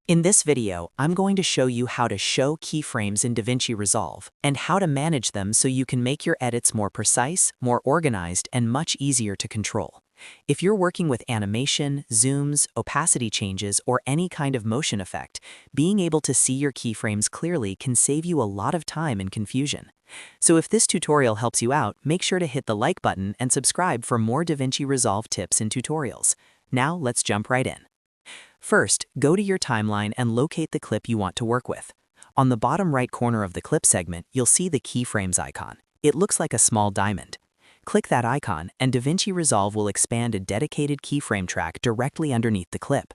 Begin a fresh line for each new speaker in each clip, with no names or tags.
In this video, I'm going to show you how to show keyframes in DaVinci Resolve and how to manage them so you can make your edits more precise, more organized, and much easier to control. If you're working with animation, zooms, opacity changes, or any kind of motion effect, being able to see your keyframes clearly can save you a lot of time and confusion. So if this tutorial helps you out, make sure to hit the like button and subscribe for more DaVinci Resolve tips and tutorials. Now let's jump right in. First, go to your timeline and locate the clip you want to work with. On the bottom right corner of the clip segment, you'll see the Keyframes icon. It looks like a small diamond. Click that icon, and DaVinci Resolve will expand a dedicated keyframe track directly underneath the clip.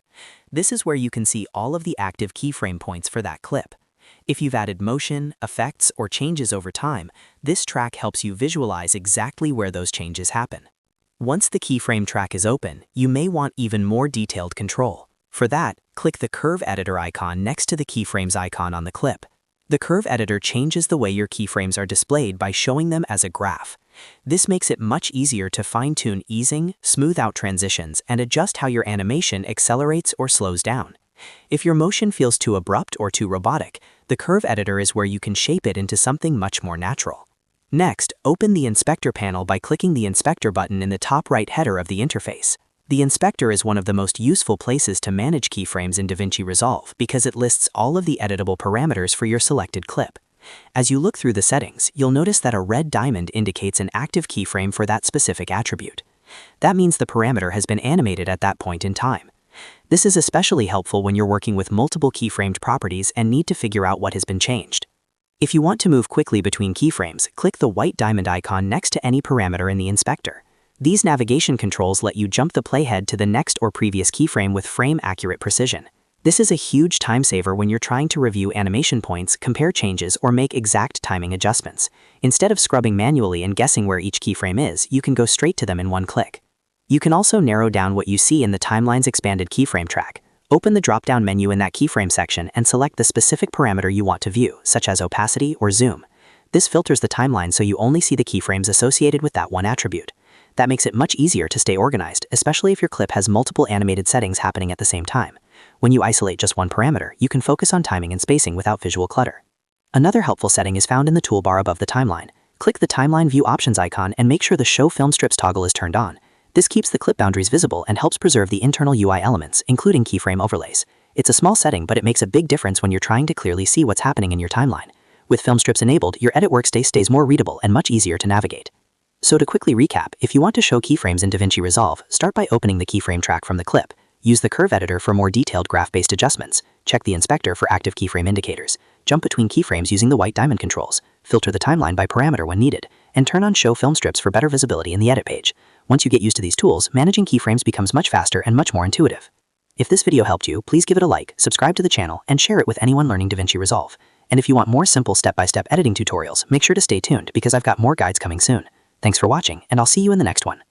This is where you can see all of the active keyframe points for that clip. If you've added motion, effects, or changes over time, this track helps you visualize exactly where those changes happen. Once the keyframe track is open, you may want even more detailed control. For that, click the Curve Editor icon next to the Keyframes icon on the clip. The Curve Editor changes the way your keyframes are displayed by showing them as a graph. This makes it much easier to fine-tune easing, smooth out transitions, and adjust how your animation accelerates or slows down. If your motion feels too abrupt or too robotic, the Curve Editor is where you can shape it into something much more natural. Next, open the Inspector panel by clicking the Inspector button in the top right header of the interface. The inspector is one of the most useful places to manage keyframes in DaVinci Resolve because it lists all of the editable parameters for your selected clip. As you look through the settings, you'll notice that a red diamond indicates an active keyframe for that specific attribute. That means the parameter has been animated at that point in time. This is especially helpful when you're working with multiple keyframed properties and need to figure out what has been changed. If you want to move quickly between keyframes, click the white diamond icon next to any parameter in the inspector. These navigation controls let you jump the playhead to the next or previous keyframe with frame-accurate precision. This is a huge time saver when you're trying to review animation points, compare changes, or make exact timing adjustments. Instead of scrubbing manually and guessing where each keyframe is, you can go straight to them in one click. You can also narrow down what you see in the timeline's expanded keyframe track. Open the drop-down menu in that keyframe section and select the specific parameter you want to view, such as opacity or zoom. This filters the timeline so you only see the keyframes associated with that one attribute. That makes it much easier to stay organized, especially if your clip has multiple animated settings happening at the same time. When you isolate just one parameter, you can focus on timing and spacing without visual clutter. Another helpful setting is found in the toolbar above the timeline. Click the Timeline View Options icon and make sure the Show Filmstrips toggle is turned on. This keeps the clip boundaries visible and helps preserve the internal UI elements, including keyframe overlays. It's a small setting, but it makes a big difference when you're trying to clearly see what's happening in your timeline. With Filmstrips enabled, your edit workspace stays more readable and much easier to navigate. So to quickly recap, if you want to show keyframes in DaVinci Resolve, start by opening the keyframe track from the clip. Use the Curve Editor for more detailed graph-based adjustments. Check the inspector for active keyframe indicators. Jump between keyframes using the white diamond controls. Filter the timeline by parameter when needed. And turn on Show Filmstrips for better visibility in the edit page. Once you get used to these tools, managing keyframes becomes much faster and much more intuitive. If this video helped you, please give it a like, subscribe to the channel, and share it with anyone learning DaVinci Resolve. And if you want more simple step-by-step editing tutorials, make sure to stay tuned because I've got more guides coming soon. Thanks for watching, and I'll see you in the next one.